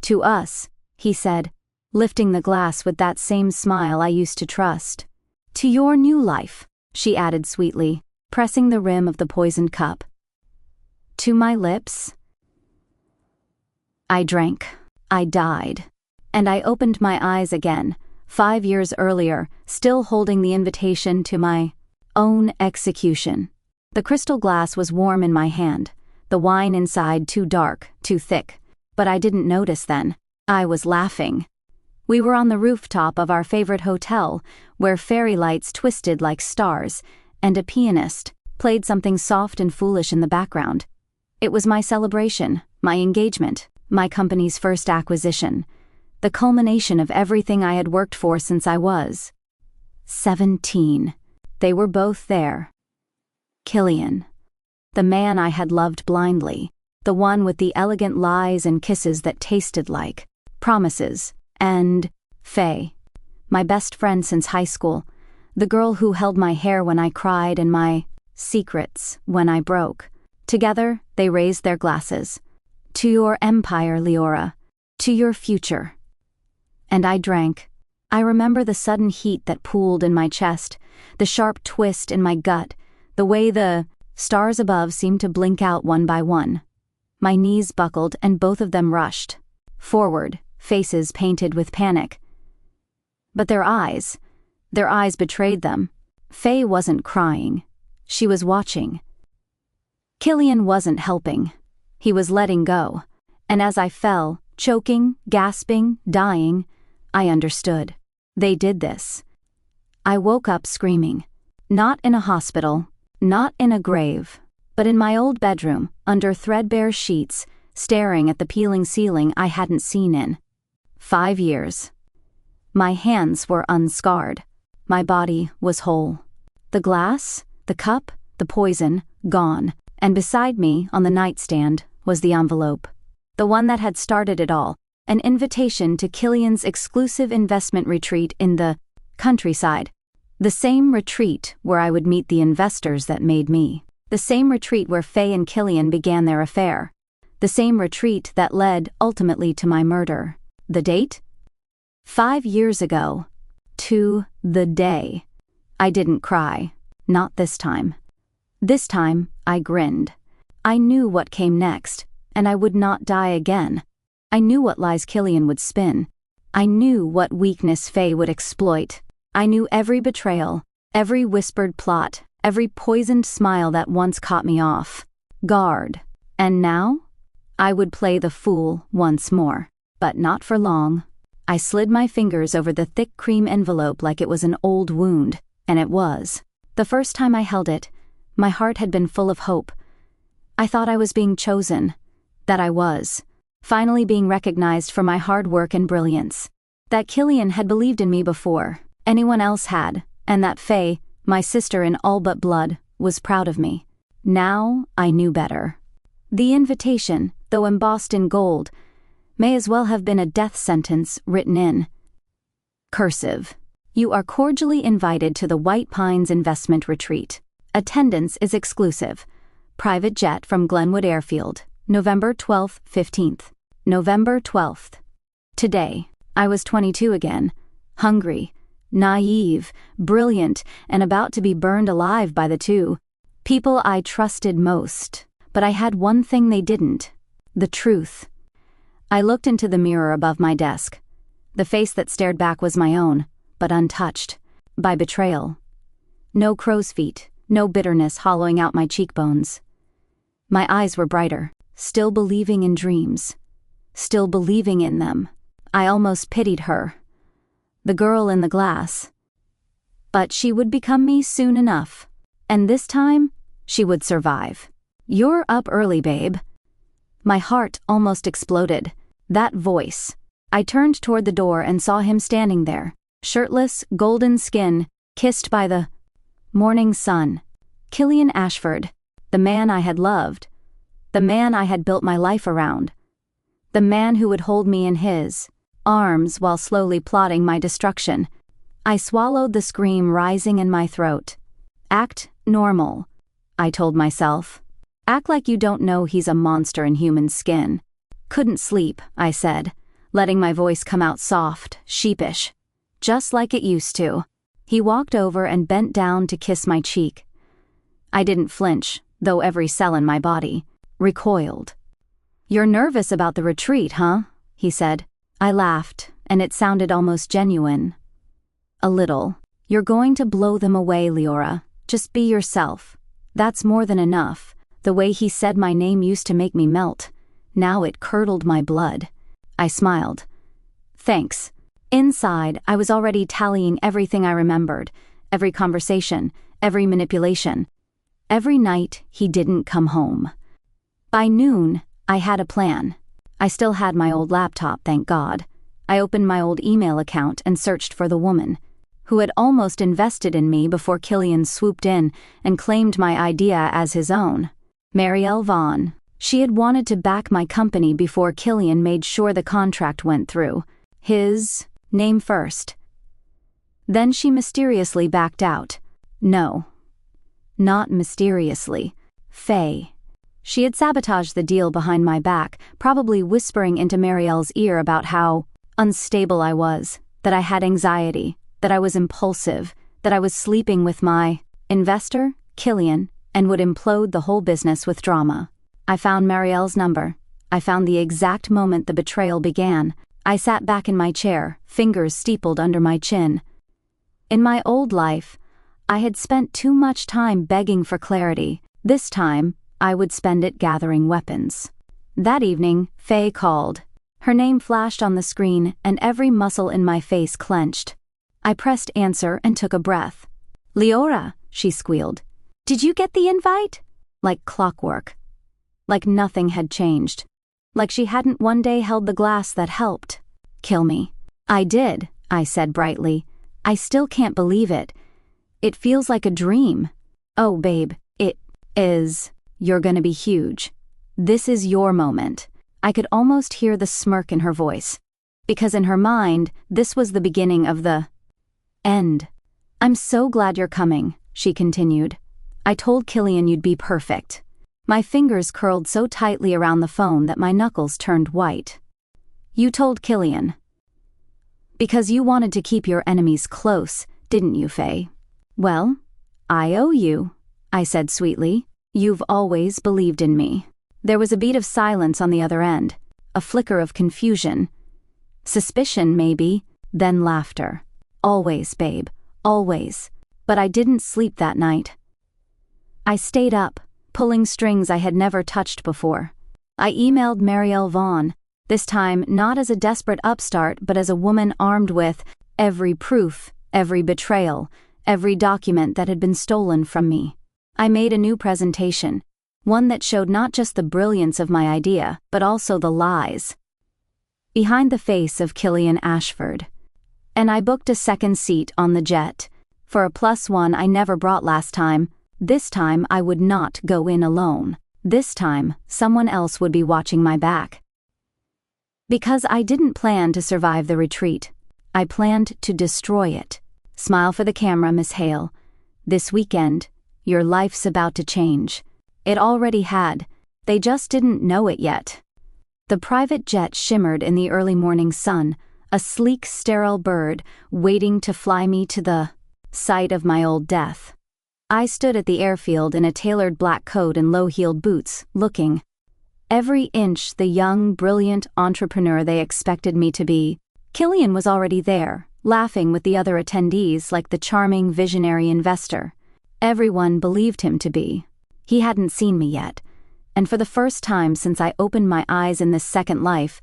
To us, he said, lifting the glass with that same smile I used to trust. To your new life, she added sweetly, pressing the rim of the poisoned cup. To my lips. I drank. I died. And I opened my eyes again, 5 years earlier, still holding the invitation to my own execution. The crystal glass was warm in my hand, the wine inside too dark, too thick. But I didn't notice then. I was laughing. We were on the rooftop of our favorite hotel, where fairy lights twisted like stars, and a pianist played something soft and foolish in the background. It was my celebration, my engagement, my company's first acquisition, the culmination of everything I had worked for since I was 17. They were both there. Killian, the man I had loved blindly, the one with the elegant lies and kisses that tasted like promises, and Faye, my best friend since high school, the girl who held my hair when I cried and my secrets when I broke. Together, they raised their glasses. To your empire, Liora. To your future. And I drank. I remember the sudden heat that pooled in my chest, the sharp twist in my gut, the way the stars above seemed to blink out one by one. My knees buckled and both of them rushed forward, faces painted with panic. But their eyes betrayed them. Faye wasn't crying. She was watching. Killian wasn't helping. He was letting go. And as I fell, choking, gasping, dying, I understood. They did this. I woke up screaming. Not in a hospital, not in a grave, but in my old bedroom, under threadbare sheets, staring at the peeling ceiling I hadn't seen in 5 years. My hands were unscarred. My body was whole. The glass, the cup, the poison, gone, and beside me, on the nightstand, was the envelope. The one that had started it all, an invitation to Killian's exclusive investment retreat in the countryside. The same retreat where I would meet the investors that made me. The same retreat where Faye and Killian began their affair. The same retreat that led, ultimately, to my murder. The date? 5 years ago. To the day. I didn't cry. Not this time. This time, I grinned. I knew what came next, and I would not die again. I knew what lies Killian would spin. I knew what weakness Faye would exploit. I knew every betrayal, every whispered plot, every poisoned smile that once caught me off guard. And now? I would play the fool once more. But not for long. I slid my fingers over the thick cream envelope like it was an old wound, and it was. The first time I held it, my heart had been full of hope. I thought I was being chosen. That I was. Finally being recognized for my hard work and brilliance. That Killian had believed in me before anyone else had, and that Faye, my sister in all but blood, was proud of me. Now I knew better. The invitation, though embossed in gold, may as well have been a death sentence written in cursive. You are cordially invited to the White Pines Investment Retreat. Attendance is exclusive. Private jet from Glenwood Airfield, November 12th, 15th. November 12th. Today, I was 22 again, hungry, naive, brilliant, and about to be burned alive by the two people I trusted most. But I had one thing they didn't: the truth. I looked into the mirror above my desk. The face that stared back was my own, but untouched by betrayal. No crow's feet, no bitterness hollowing out my cheekbones. My eyes were brighter, still believing in dreams, still believing in them. I almost pitied her, the girl in the glass. But she would become me soon enough, and this time, she would survive. You're up early, babe. My heart almost exploded. That voice. I turned toward the door and saw him standing there, shirtless, golden skin, kissed by the morning sun. Killian Ashford, the man I had loved, the man I had built my life around, the man who would hold me in his arms while slowly plotting my destruction. I swallowed the scream rising in my throat. Act normal, I told myself. Act like you don't know he's a monster in human skin. Couldn't sleep, I said, letting my voice come out soft, sheepish. Just like it used to. He walked over and bent down to kiss my cheek. I didn't flinch, though every cell in my body recoiled. "You're nervous about the retreat, huh?" he said. I laughed, and it sounded almost genuine. "A little. You're going to blow them away, Liora. Just be yourself. That's more than enough." The way he said my name used to make me melt. Now it curdled my blood. I smiled. "Thanks." Inside, I was already tallying everything I remembered, every conversation, every manipulation. Every night, he didn't come home. By noon, I had a plan. I still had my old laptop, thank God. I opened my old email account and searched for the woman who had almost invested in me before Killian swooped in and claimed my idea as his own. Marielle Vaughn. She had wanted to back my company before Killian made sure the contract went through. His name first. Then she mysteriously backed out. No. Not mysteriously. Faye. She had sabotaged the deal behind my back, probably whispering into Marielle's ear about how unstable I was, that I had anxiety, that I was impulsive, that I was sleeping with my investor, Killian, and would implode the whole business with drama. I found Marielle's number. I found the exact moment the betrayal began. I sat back in my chair, fingers steepled under my chin. In my old life, I had spent too much time begging for clarity. This time, I would spend it gathering weapons. That evening, Faye called. Her name flashed on the screen, and every muscle in my face clenched. I pressed answer and took a breath. "Liora," she squealed. "Did you get the invite?" Like clockwork. Like nothing had changed. Like she hadn't one day held the glass that helped kill me. "I did," I said brightly. "I still can't believe it. It feels like a dream." "Oh, babe, it is. You're gonna be huge. This is your moment." I could almost hear the smirk in her voice. Because in her mind, this was the beginning of the end. "I'm so glad you're coming," she continued. "I told Killian you'd be perfect." My fingers curled so tightly around the phone that my knuckles turned white. "You told Killian. Because you wanted to keep your enemies close, didn't you, Faye?" "Well, I owe you," I said sweetly. "You've always believed in me." There was a beat of silence on the other end, a flicker of confusion. Suspicion, maybe, then laughter. "Always, babe, always." But I didn't sleep that night. I stayed up, pulling strings I had never touched before. I emailed Marielle Vaughn, this time not as a desperate upstart but as a woman armed with every proof, every betrayal, every document that had been stolen from me. I made a new presentation, one that showed not just the brilliance of my idea, but also the lies behind the face of Killian Ashford. And I booked a second seat on the jet. For a +1 I never brought last time. This time I would not go in alone. This time, someone else would be watching my back. Because I didn't plan to survive the retreat. I planned to destroy it. Smile for the camera, Miss Hale. This weekend, your life's about to change. It already had. They just didn't know it yet. The private jet shimmered in the early morning sun, a sleek, sterile bird waiting to fly me to the site of my old death. I stood at the airfield in a tailored black coat and low-heeled boots, looking every inch the young, brilliant entrepreneur they expected me to be. Killian was already there, laughing with the other attendees like the charming, visionary investor. Everyone believed him to be. He hadn't seen me yet, and for the first time since I opened my eyes in this second life,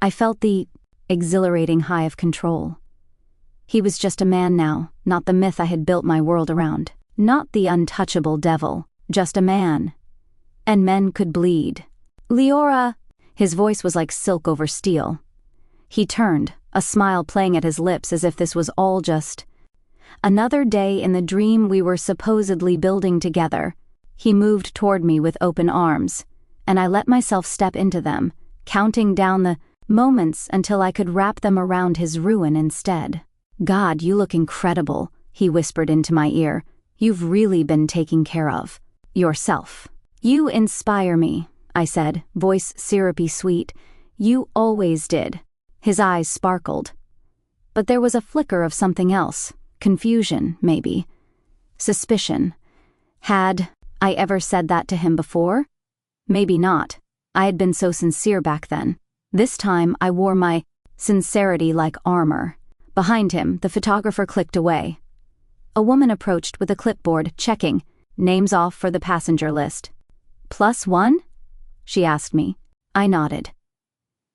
I felt the exhilarating high of control. He was just a man now, not the myth I had built my world around. Not the untouchable devil, just a man. And men could bleed. "Liora!" His voice was like silk over steel. He turned, a smile playing at his lips as if this was all just another day in the dream we were supposedly building together. He moved toward me with open arms, and I let myself step into them, counting down the moments until I could wrap them around his ruin instead. "God, you look incredible," he whispered into my ear. "You've really been taking care of yourself." "You inspire me," I said, voice syrupy sweet. "You always did." His eyes sparkled. But there was a flicker of something else. Confusion, maybe. Suspicion. Had I ever said that to him before? Maybe not. I had been so sincere back then. This time I wore my sincerity like armor. Behind him, the photographer clicked away. A woman approached with a clipboard, checking. Names off for the passenger list. +1? She asked me. I nodded.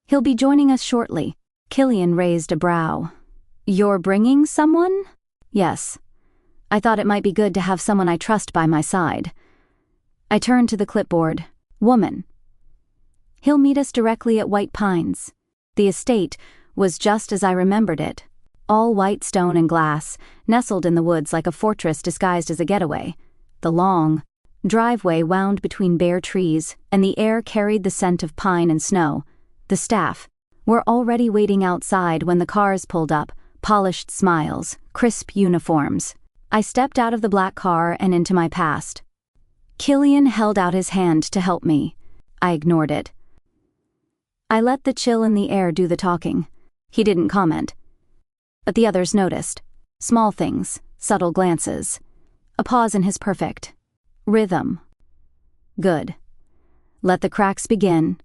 He'll be joining us shortly. Killian raised a brow. You're bringing someone? Yes. I thought it might be good to have someone I trust by my side. I turned to the clipboard. Woman. He'll meet us directly at White Pines. The estate was just as I remembered it. All white stone and glass, nestled in the woods like a fortress disguised as a getaway. The long driveway wound between bare trees, and the air carried the scent of pine and snow. The staff were already waiting outside when the cars pulled up, polished smiles, crisp uniforms. I stepped out of the black car and into my past. Killian held out his hand to help me. I ignored it. I let the chill in the air do the talking. He didn't comment. But the others noticed. Small things, subtle glances. A pause in his perfect rhythm. Good. Let the cracks begin.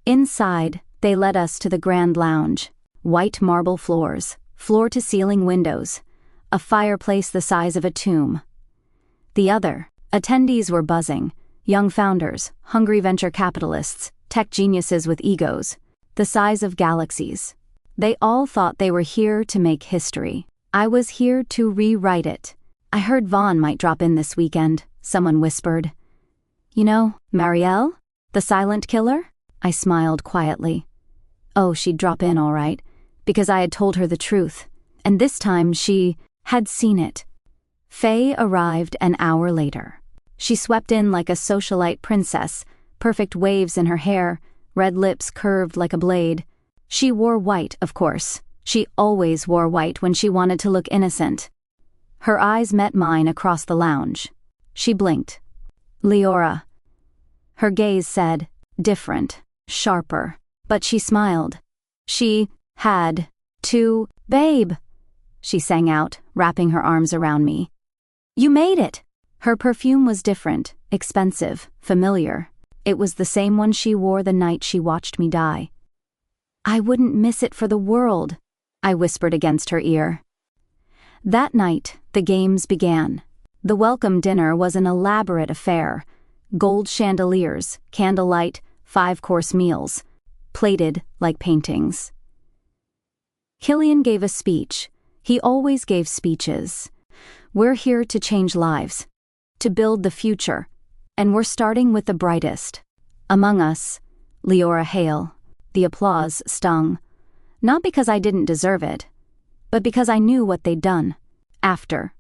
Inside, they led us to the grand lounge. White marble floors, floor-to-ceiling windows, a fireplace the size of a tomb. The other attendees were buzzing. Young founders, hungry venture capitalists, tech geniuses with egos, the size of galaxies. They all thought they were here to make history. I was here to rewrite it. I heard Vaughn might drop in this weekend, someone whispered. You know, Marielle? The silent killer? I smiled quietly. Oh, she'd drop in all right, because I had told her the truth, and this time she had seen it. Faye arrived an hour later. She swept in like a socialite princess, perfect waves in her hair, red lips curved like a blade. She wore white, of course. She always wore white when she wanted to look innocent. Her eyes met mine across the lounge. She blinked. Liora. Her gaze said, different, sharper, but she smiled. She had to, babe, she sang out, wrapping her arms around me. You made it! Her perfume was different, expensive, familiar. It was the same one she wore the night she watched me die. I wouldn't miss it for the world, I whispered against her ear. That night, the games began. The welcome dinner was an elaborate affair. Gold chandeliers, candlelight, 5-course meals, plated like paintings. Killian gave a speech. He always gave speeches. We're here to change lives, to build the future, and we're starting with the brightest. Among us, Liora Hale. The applause stung. Not because I didn't deserve it, but because I knew what they'd done. After.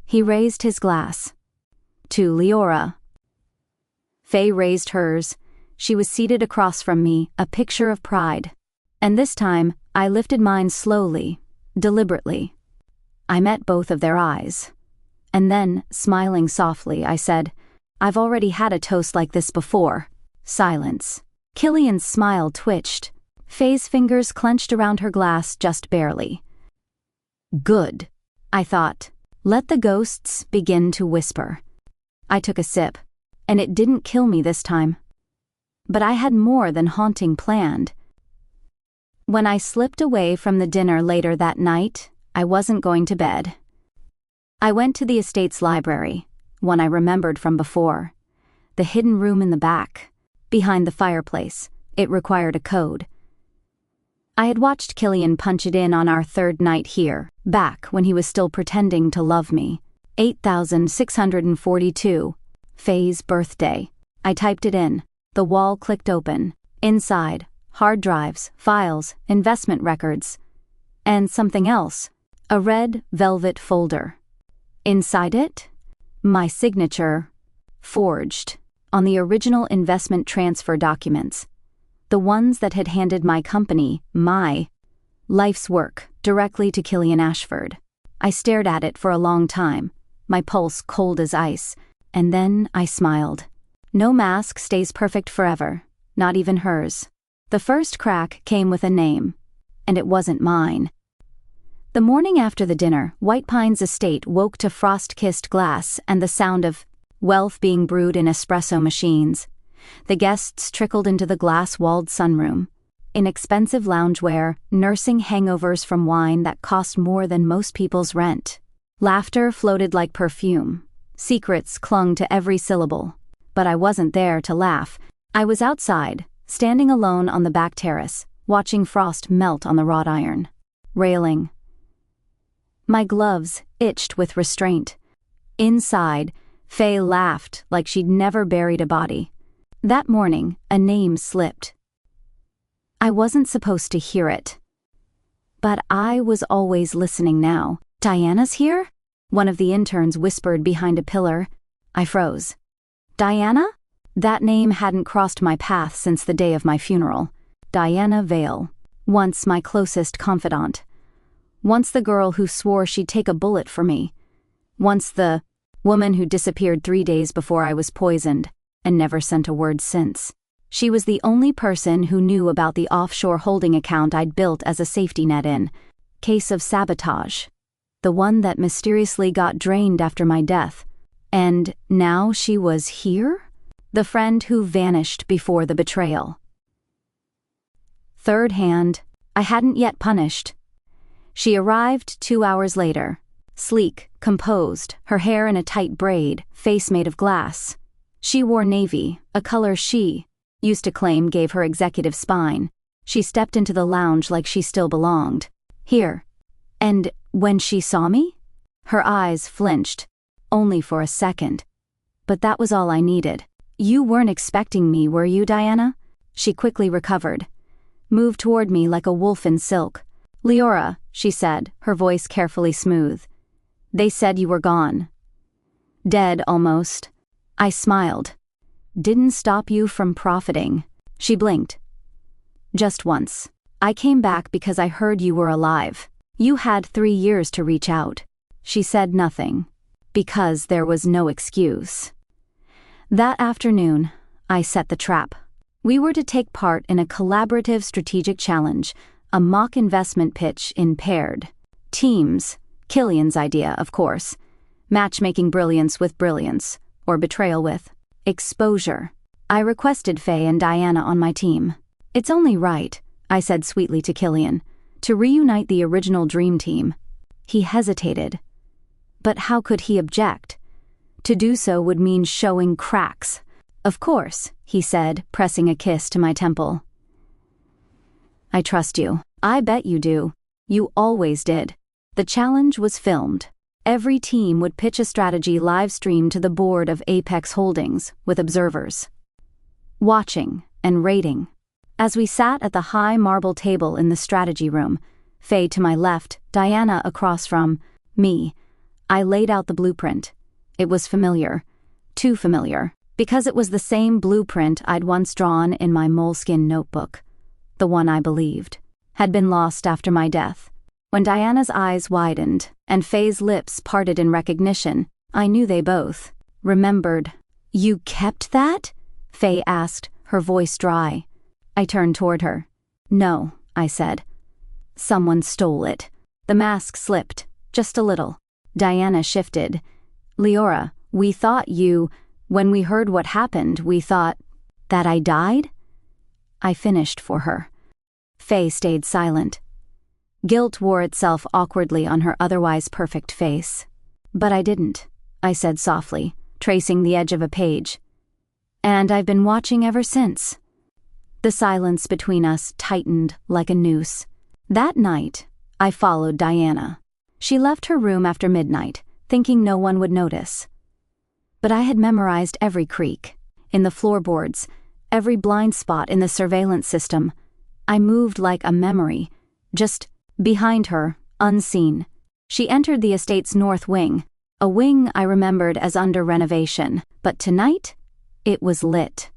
He raised his glass. To Liora. Faye raised hers. She was seated across from me, a picture of pride. And this time, I lifted mine slowly, deliberately. I met both of their eyes. And then, smiling softly, I said, I've already had a toast like this before. Silence. Killian's smile twitched. Faye's fingers clenched around her glass just barely. Good, I thought. Let the ghosts begin to whisper. I took a sip, and it didn't kill me this time. But I had more than haunting planned. When I slipped away from the dinner later that night, I wasn't going to bed. I went to the estate's library, one I remembered from before. The hidden room in the back, behind the fireplace. It required a code. I had watched Killian punch it in on our third night here, back when he was still pretending to love me. 8,642. Faye's birthday. I typed it in. The wall clicked open. Inside, hard drives, files, investment records. And something else. A red velvet folder. Inside it, my signature, forged, on the original investment transfer documents. The ones that had handed my company, my life's work, directly to Killian Ashford. I stared at it for a long time, my pulse cold as ice, and then I smiled. No mask stays perfect forever, not even hers. The first crack came with a name. and it wasn't mine. The morning after the dinner, White Pine's estate woke to frost-kissed glass and the sound of wealth being brewed in espresso machines. The guests trickled into the glass-walled sunroom. In expensive loungewear, nursing hangovers from wine that cost more than most people's rent. Laughter floated like perfume. Secrets clung to every syllable. But I wasn't there to laugh. I was outside, standing alone on the back terrace, watching frost melt on the wrought iron. Railing. My gloves itched with restraint. Inside, Faye laughed like she'd never buried a body. That morning, a name slipped. I wasn't supposed to hear it. But I was always listening now. "Diana's here?" One of the interns whispered behind a pillar. I froze. Diana? That name hadn't crossed my path since the day of my funeral. Diana Vale. Once my closest confidant. Once the girl who swore she'd take a bullet for me. Once the woman who disappeared 3 days before I was poisoned, and never sent a word since. She was the only person who knew about the offshore holding account I'd built as a safety net in. Case of sabotage. The one that mysteriously got drained after my death. And now she was here? The friend who vanished before the betrayal. Third hand, I hadn't yet punished. She arrived 2 hours later. Sleek, composed, her hair in a tight braid, face made of glass. She wore navy, a color she used to claim gave her executive spine. She stepped into the lounge like she still belonged. Here. And when she saw me? Her eyes flinched. Only for a second. But that was all I needed. "You weren't expecting me, were you, Diana?" She quickly recovered. Moved toward me like a wolf in silk. "Liora," she said, her voice carefully smooth. "They said you were gone. Dead, almost." I smiled. "Didn't stop you from profiting." She blinked. "Just once. I came back because I heard you were alive. You had 3 years to reach out." She said nothing. Because there was no excuse. That afternoon, I set the trap. We were to take part in a collaborative strategic challenge, a mock investment pitch in paired teams. Killian's idea, of course. Matchmaking brilliance with brilliance, or betrayal with exposure. I requested Faye and Diana on my team. "It's only right," I said sweetly to Killian, "to reunite the original dream team." He hesitated. But how could he object? To do so would mean showing cracks. "Of course," he said, pressing a kiss to my temple. "I trust you. I bet you do. You always did." The challenge was filmed. Every team would pitch a strategy live-streamed to the board of Apex Holdings, with observers watching and rating. As we sat at the high marble table in the strategy room, Faye to my left, Diana across from me, I laid out the blueprint. It was familiar. Too familiar. Because it was the same blueprint I'd once drawn in my moleskin notebook. The one I believed had been lost after my death. When Diana's eyes widened, and Faye's lips parted in recognition, I knew they both remembered. "You kept that?" Faye asked, her voice dry. I turned toward her. "No," I said. "Someone stole it." The mask slipped, just a little. Diana shifted. "Liora, we thought you... When we heard what happened, we thought... that I died?" I finished for her. Faye stayed silent. Guilt wore itself awkwardly on her otherwise perfect face. "But I didn't," I said softly, tracing the edge of a page. "And I've been watching ever since." The silence between us tightened like a noose. That night, I followed Diana. She left her room after midnight, thinking no one would notice. But I had memorized every creak in the floorboards, every blind spot in the surveillance system. I moved like a memory, just behind her, unseen. She entered the estate's north wing, a wing I remembered as under renovation, but tonight, it was lit.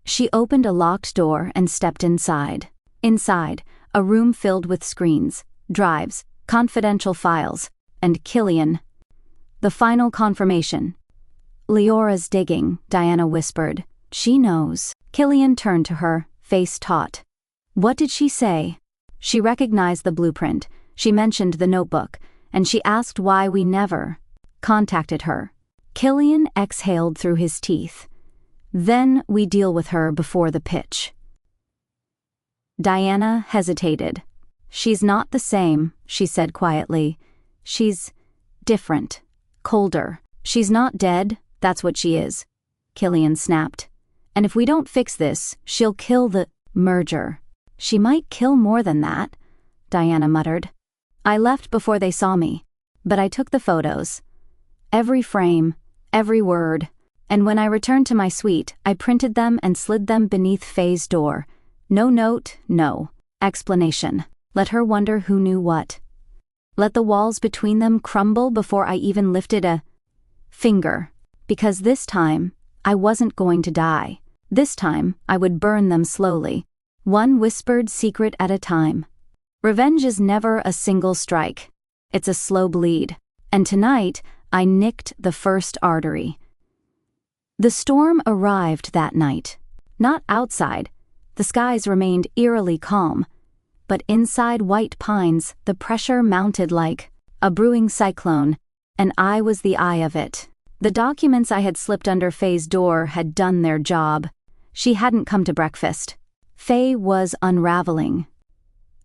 She opened a locked door and stepped inside. Inside, a room filled with screens, drives, confidential files, and Killian. The final confirmation. "Leora's digging," Diana whispered. "She knows." Killian turned to her, face taut. "What did she say?" She recognized the blueprint, she mentioned the notebook, and she asked why we never contacted her. Killian exhaled through his teeth. Then we deal with her before the pitch. Diana hesitated. She's not the same, she said quietly. She's different, colder. She's not dead, that's what she is, Killian snapped. And if we don't fix this, she'll kill the merger. She might kill more than that, Diana muttered. I left before they saw me, but I took the photos. Every frame, every word, and when I returned to my suite, I printed them and slid them beneath Faye's door. No note, no explanation. Let her wonder who knew what. Let the walls between them crumble before I even lifted a finger, because this time, I wasn't going to die. This time, I would burn them slowly, one whispered secret at a time. Revenge is never a single strike. It's a slow bleed. And tonight, I nicked the first artery. The storm arrived that night. Not outside. The skies remained eerily calm. But inside White Pines, the pressure mounted like a brewing cyclone, and I was the eye of it. The documents I had slipped under Faye's door had done their job. She hadn't come to breakfast. Faye was unraveling.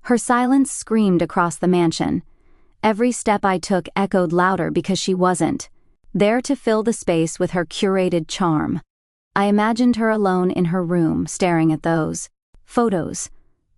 Her silence screamed across the mansion. Every step I took echoed louder because she wasn't there to fill the space with her curated charm. I imagined her alone in her room, staring at those photos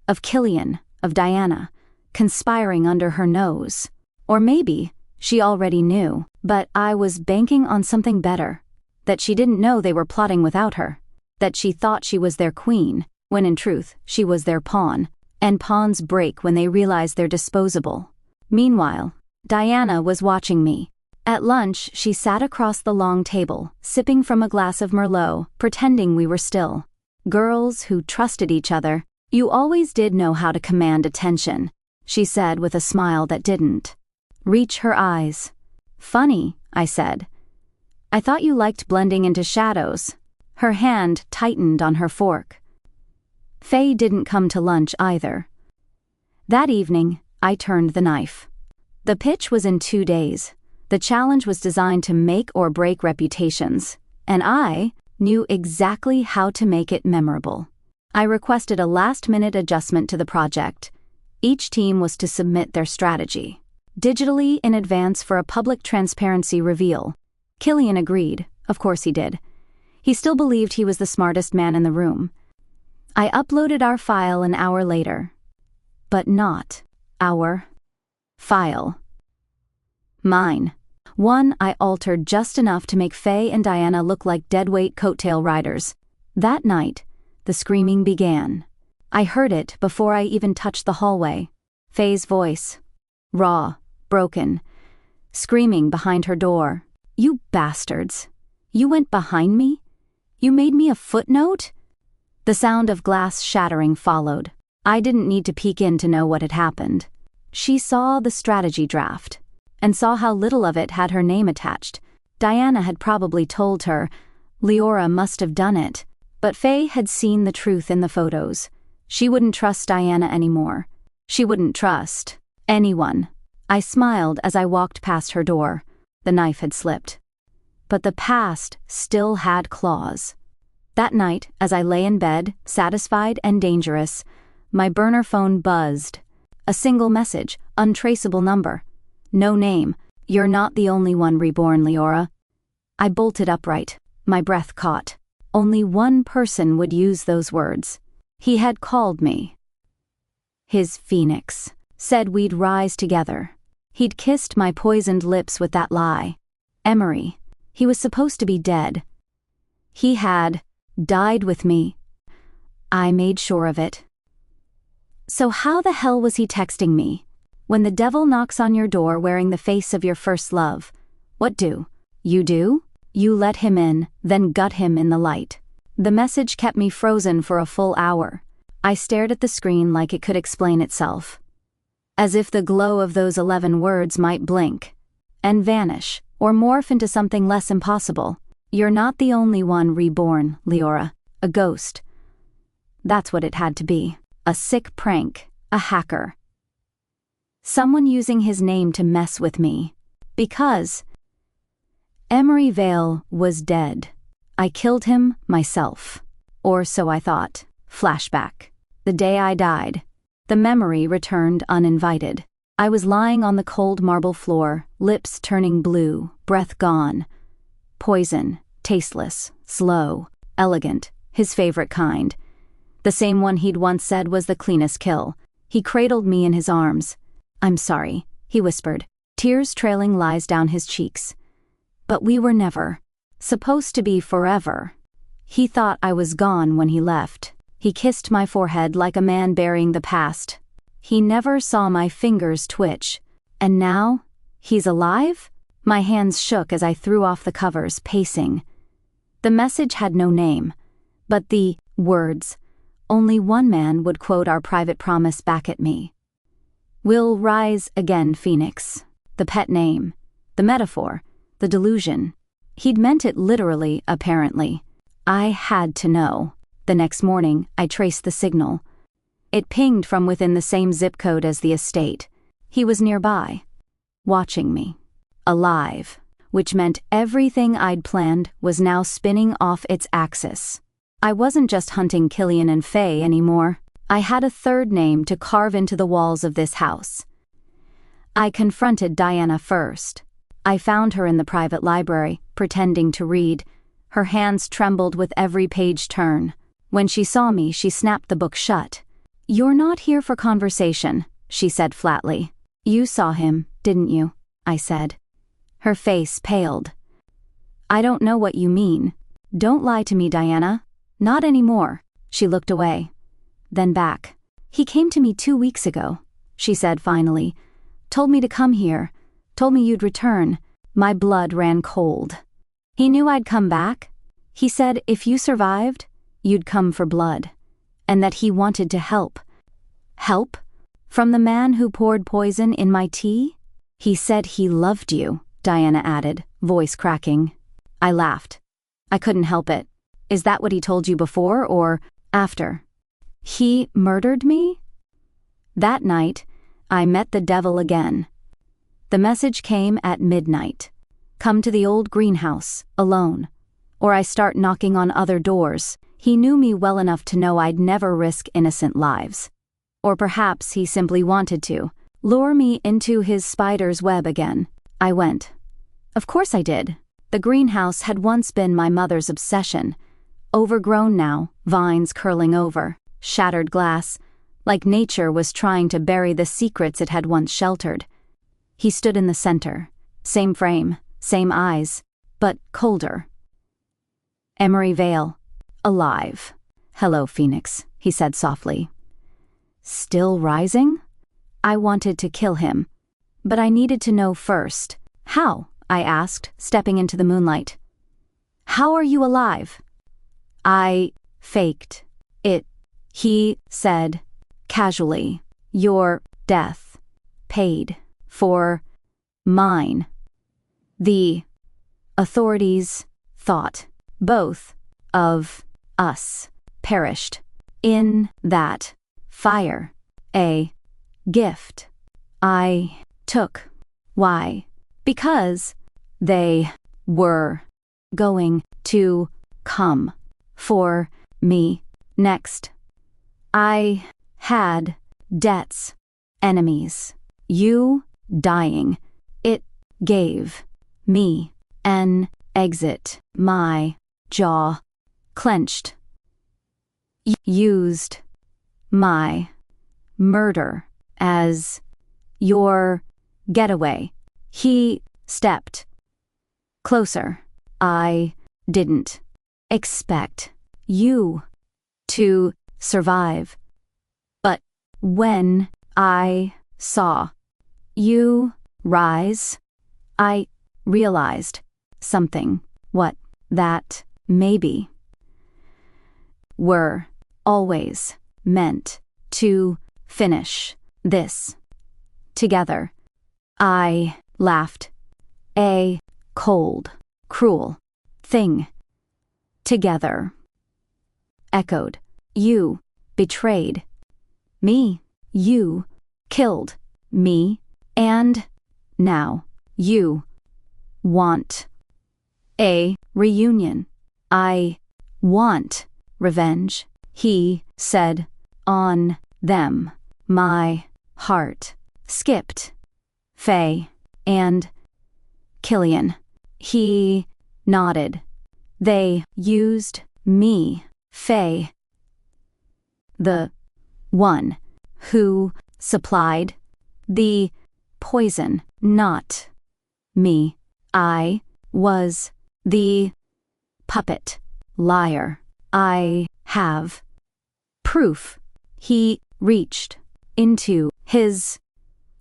of Killian, of Diana, conspiring under her nose. Or maybe she already knew, but I was banking on something better. That she didn't know they were plotting without her. That she thought she was their queen, when in truth she was their pawn. And pawns break when they realize they're disposable. Meanwhile, Diana was watching me. At lunch, she sat across the long table, sipping from a glass of Merlot, pretending we were still. Girls who trusted each other. You always did know how to command attention, she said with a smile that didn't reach her eyes. Funny, I said. I thought you liked blending into shadows. Her hand tightened on her fork. Faye didn't come to lunch either. That evening, I turned the knife. The pitch was in 2 days. The challenge was designed to make or break reputations, and I knew exactly how to make it memorable. I requested a last-minute adjustment to the project. Each team was to submit their strategy digitally in advance for a public transparency reveal. Killian agreed, of course he did. He still believed he was the smartest man in the room. I uploaded our file an hour later. But not our file. Mine. One I altered just enough to make Faye and Diana look like deadweight coattail riders. That night, the screaming began. I heard it before I even touched the hallway. Faye's voice. Raw, broken, screaming behind her door. You bastards. You went behind me? You made me a footnote? The sound of glass shattering followed. I didn't need to peek in to know what had happened. She saw the strategy draft, and saw how little of it had her name attached. Diana had probably told her, Liora must have done it, but Faye had seen the truth in the photos. She wouldn't trust Diana anymore. She wouldn't trust anyone. I smiled as I walked past her door. The knife had slipped. But the past still had claws. That night, as I lay in bed, satisfied and dangerous, my burner phone buzzed. A single message, untraceable number. No name. You're not the only one, Reborn, Liora. I bolted upright, my breath caught. Only one person would use those words. He had called me. His phoenix. Said we'd rise together. He'd kissed my poisoned lips with that lie. Emery. He was supposed to be dead. He had died with me. I made sure of it. So how the hell was he texting me? When the devil knocks on your door wearing the face of your first love, what do? You let him in, then gut him in the light. The message kept me frozen for a full hour. I stared at the screen like it could explain itself. As if the glow of those 11 words might blink and vanish, or morph into something less impossible. You're not the only one, Reborn, Liora. A ghost. That's what it had to be. A sick prank, A hacker. Someone using his name to mess with me. Because Emery Vale was dead. I killed him myself. Or so I thought. Flashback. The day I died. The memory returned uninvited. I was lying on the cold marble floor, lips turning blue, breath gone. Poison, tasteless, slow, elegant, his favorite kind. The same one he'd once said was the cleanest kill. He cradled me in his arms. "I'm sorry," he whispered, tears trailing lies down his cheeks. "But we were never supposed to be forever." He thought I was gone when he left. He kissed my forehead like a man burying the past. He never saw my fingers twitch. And now, he's alive? My hands shook as I threw off the covers, pacing. The message had no name, but the words. Only one man would quote our private promise back at me. "We'll rise again, Phoenix." The pet name. The metaphor. The delusion. He'd meant it literally, apparently. I had to know. The next morning, I traced the signal. It pinged from within the same zip code as the estate. He was nearby, watching me. Alive, which meant everything I'd planned was now spinning off its axis. I wasn't just hunting Killian and Faye anymore. I had a third name to carve into the walls of this house. I confronted Diana first. I found her in the private library, pretending to read. Her hands trembled with every page turn. When she saw me, she snapped the book shut. "You're not here for conversation," she said flatly. "You saw him, didn't you?" I said. Her face paled. "I don't know what you mean. Don't lie to me, Diana." "Not anymore." She looked away. Then back. "He came to me 2 weeks ago," she said finally. "Told me to come here. Told me you'd return." My blood ran cold. "He knew I'd come back? He said if you survived, you'd come for blood. And that he wanted to help." "Help? From the man who poured poison in my tea?" "He said he loved you," Diana added, voice cracking. I laughed. I couldn't help it. "Is that what he told you before or after?" "He murdered me?" That night, I met the devil again. The message came at midnight. "Come to the old greenhouse, alone. Or I start knocking on other doors." He knew me well enough to know I'd never risk innocent lives. Or perhaps he simply wanted to lure me into his spider's web again. I went. Of course I did. The greenhouse had once been my mother's obsession. Overgrown now, vines curling over, shattered glass, like nature was trying to bury the secrets it had once sheltered. He stood in the center. Same frame, same eyes, but colder. "Emery Vale. Alive. Hello, Phoenix," he said softly. "Still rising?" I wanted to kill him, but I needed to know first. "How?" I asked, stepping into the moonlight. "How are you alive?" "I faked it," he said, casually. "Your death paid for mine." The authorities thought both of us perished in that fire. A gift I took. Why? Because they were going to come for me next. I had debts, enemies. You dying. It gave me an exit. My jaw clenched. Used my murder as your getaway. He stepped closer. I didn't expect you to survive. But when I saw you rise, I realized something. What? That maybe were always meant to finish this together. I laughed. A cold, cruel thing. Together. Echoed. You betrayed me. You killed me, and now you want a reunion. I want revenge, he said. On them. My heart skipped. Faye and Killian. He nodded. They used me. Faye, the one who supplied the poison, not me. I was the puppet. Liar. I have proof. He reached into his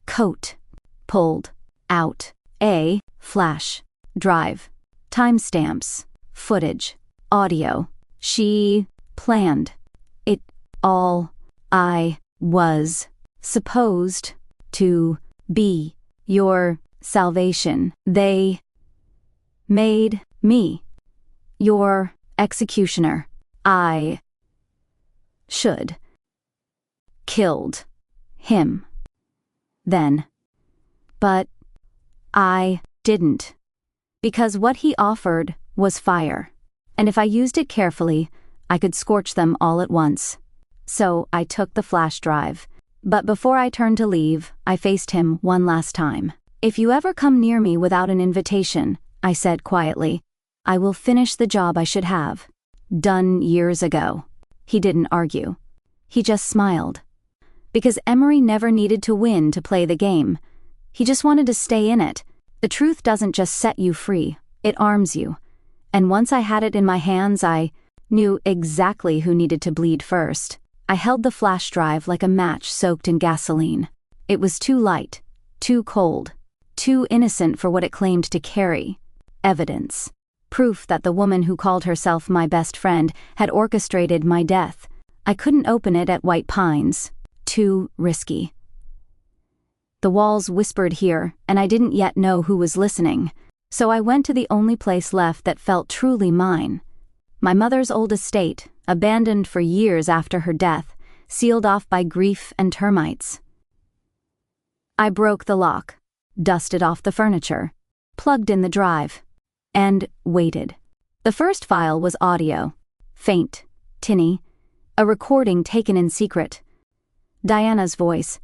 coat, pulled out a flash drive, timestamps, footage, audio. She planned it all. I was supposed to be your salvation. They made me your executioner. I should killed him then. But I didn't. Because what he offered was fire. And if I used it carefully, I could scorch them all at once. So I took the flash drive. But before I turned to leave, I faced him one last time. If you ever come near me without an invitation, I said quietly, I will finish the job I should have done years ago. He didn't argue. He just smiled. Because Emery never needed to win to play the game. He just wanted to stay in it. The truth doesn't just set you free, it arms you. And once I had it in my hands, I knew exactly who needed to bleed first. I held the flash drive like a match soaked in gasoline. It was too light, too cold, too innocent for what it claimed to carry. Evidence. Proof that the woman who called herself my best friend had orchestrated my death. I couldn't open it at White Pines. Too risky. The walls whispered here, and I didn't yet know who was listening. So I went to the only place left that felt truly mine. My mother's old estate, abandoned for years after her death, sealed off by grief and termites. I broke the lock, dusted off the furniture, plugged in the drive, and waited. The first file was audio. Faint, tinny, a recording taken in secret. Diana's voice.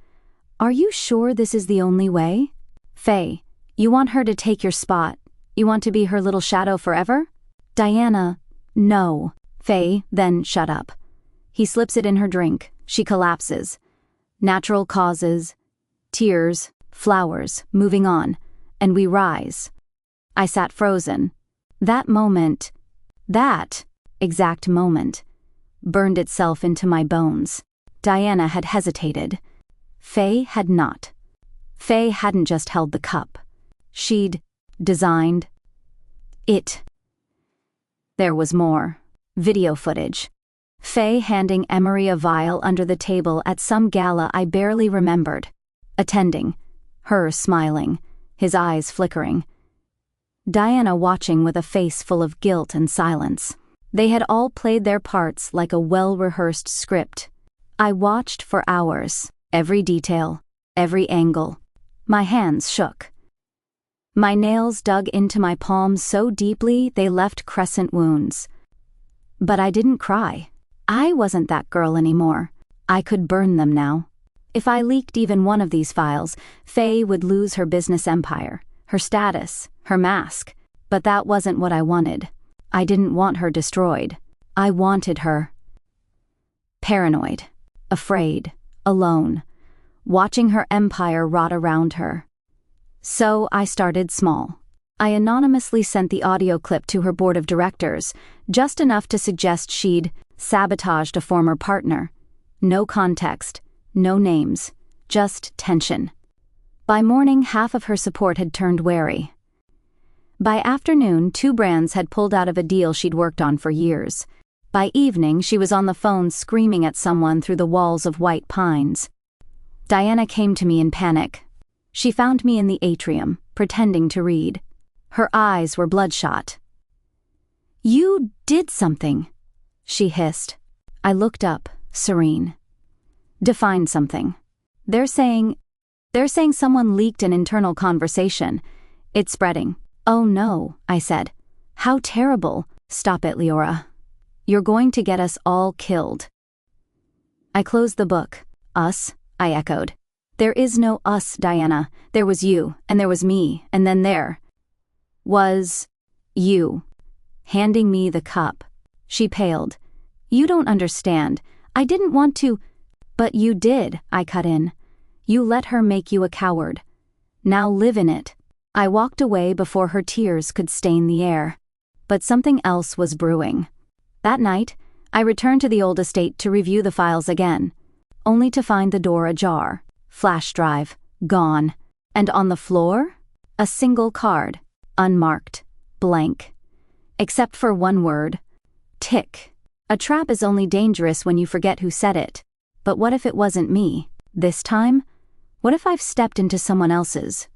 Are you sure this is the only way? Faye, you want her to take your spot? You want to be her little shadow forever? Diana, no. Faye, then shut up. He slips it in her drink. She collapses. Natural causes, tears, flowers, moving on, and we rise. I sat frozen. That exact moment, burned itself into my bones. Diana had hesitated. Faye had not. Faye hadn't just held the cup. She'd designed it. There was more. Video footage. Faye handing Emery a vial under the table at some gala I barely remembered. Attending. Her smiling. His eyes flickering. Diana watching with a face full of guilt and silence. They had all played their parts like a well-rehearsed script. I watched for hours, every detail, every angle. My hands shook. My nails dug into my palms so deeply they left crescent wounds. But I didn't cry. I wasn't that girl anymore. I could burn them now. If I leaked even one of these files, Faye would lose her business empire, her status, her mask. But that wasn't what I wanted. I didn't want her destroyed. I wanted her paranoid, afraid, alone, watching her empire rot around her. So I started small. I anonymously sent the audio clip to her board of directors, just enough to suggest she'd sabotaged a former partner. No context, no names, just tension. By morning, half of her support had turned wary. By afternoon, 2 brands had pulled out of a deal she'd worked on for years. By evening, she was on the phone screaming at someone through the walls of White Pines. Diana came to me in panic. She found me in the atrium, pretending to read. Her eyes were bloodshot. You did something, she hissed. I looked up, serene. Define something. They're saying someone leaked an internal conversation. It's spreading. Oh no, I said. How terrible. Stop it, Liora. You're going to get us all killed. I closed the book. Us, I echoed. There is no us, Diana. There was you, and there was me, and then there was you. Handing me the cup. She paled. You don't understand. I didn't want to. But you did, I cut in. You let her make you a coward. Now live in it. I walked away before her tears could stain the air. But something else was brewing. That night, I returned to the old estate to review the files again, only to find the door ajar, flash drive, gone, and on the floor, a single card, unmarked, blank. Except for one word, tick. A trap is only dangerous when you forget who said it. But what if it wasn't me, this time? What if I've stepped into someone else's?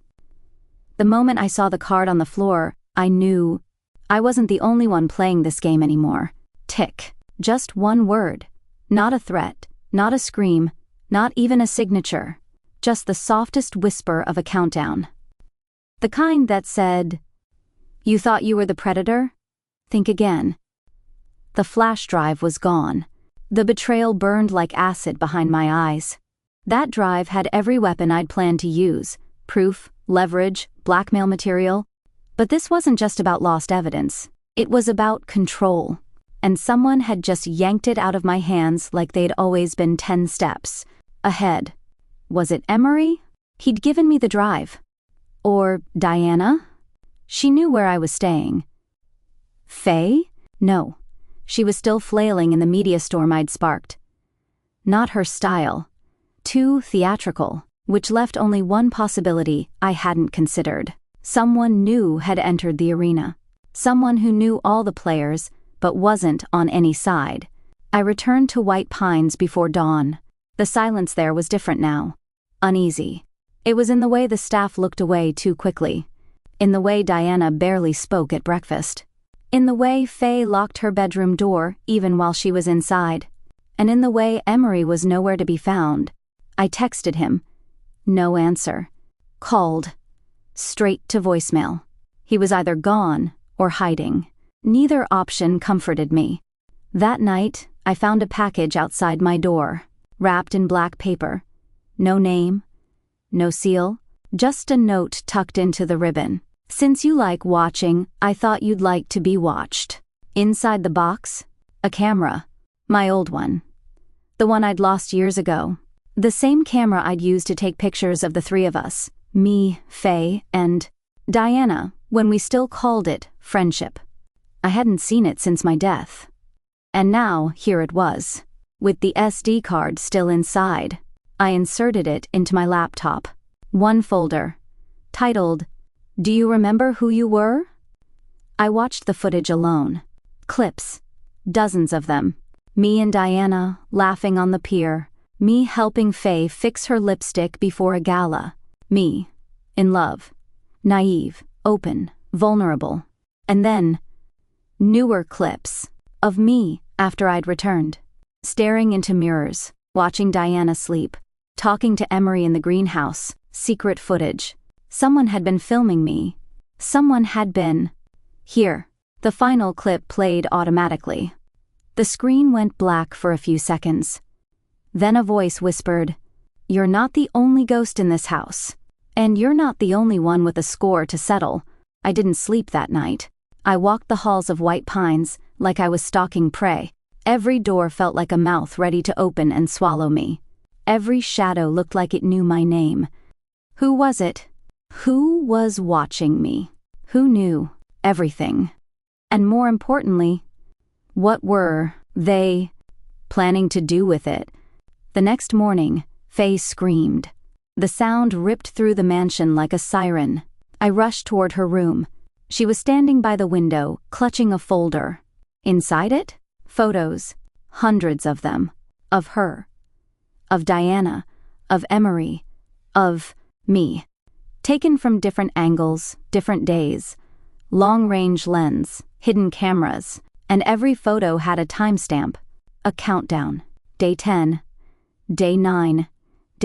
The moment I saw the card on the floor, I knew I wasn't the only one playing this game anymore. Tick. Just one word. Not a threat, not a scream, not even a signature. Just the softest whisper of a countdown. The kind that said, "You thought you were the predator? Think again." The flash drive was gone. The betrayal burned like acid behind my eyes. That drive had every weapon I'd planned to use: proof, leverage, blackmail material. But this wasn't just about lost evidence. It was about control. And someone had just yanked it out of my hands like they'd always been 10 steps ahead. Was it Emery? He'd given me the drive. Or Diana? She knew where I was staying. Faye? No. She was still flailing in the media storm I'd sparked. Not her style. Too theatrical, which left only one possibility I hadn't considered. Someone new had entered the arena. Someone who knew all the players, but wasn't on any side. I returned to White Pines before dawn. The silence there was different now. Uneasy. It was in the way the staff looked away too quickly. In the way Diana barely spoke at breakfast. In the way Faye locked her bedroom door even while she was inside. And in the way Emery was nowhere to be found. I texted him. No answer. Called. Straight to voicemail. He was either gone or hiding. Neither option comforted me. That night, I found a package outside my door, wrapped in black paper. No name, no seal, just a note tucked into the ribbon. Since you like watching, I thought you'd like to be watched. Inside the box, a camera. My old one. The one I'd lost years ago. The same camera I'd used to take pictures of the three of us. Me, Faye, and Diana, when we still called it friendship. I hadn't seen it since my death. And now, here it was. With the SD card still inside, I inserted it into my laptop. One folder. Titled, "Do you remember who you were?" I watched the footage alone. Clips. Dozens of them. Me and Diana, laughing on the pier. Me helping Faye fix her lipstick before a gala. Me, in love, naive, open, vulnerable. And then, newer clips of me after I'd returned, staring into mirrors, watching Diana sleep, talking to Emery in the greenhouse, secret footage. Someone had been filming me. Someone had been. Here, the final clip played automatically. The screen went black for a few seconds. Then a voice whispered, "You're not the only ghost in this house. And you're not the only one with a score to settle." I didn't sleep that night. I walked the halls of White Pines like I was stalking prey. Every door felt like a mouth ready to open and swallow me. Every shadow looked like it knew my name. Who was it? Who was watching me? Who knew everything? And more importantly, what were they planning to do with it? The next morning, Faye screamed. The sound ripped through the mansion like a siren. I rushed toward her room. She was standing by the window, clutching a folder. Inside it, photos, hundreds of them, of her, of Diana, of Emery, of me. Taken from different angles, different days, long-range lens, hidden cameras, and every photo had a timestamp, a countdown. Day 10, Day 9,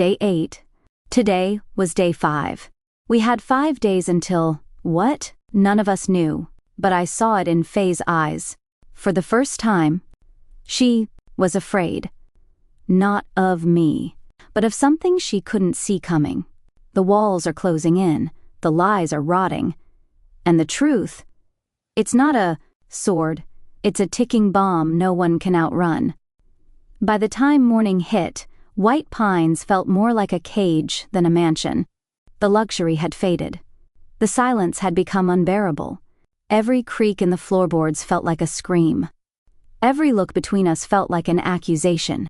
Day 8. Today was day 5. We had 5 days until, what? None of us knew, but I saw it in Faye's eyes. For the first time, she was afraid. Not of me, but of something she couldn't see coming. The walls are closing in, the lies are rotting. And the truth, it's not a sword, it's a ticking bomb no one can outrun. By the time morning hit, White Pines felt more like a cage than a mansion. The luxury had faded. The silence had become unbearable. Every creak in the floorboards felt like a scream. Every look between us felt like an accusation.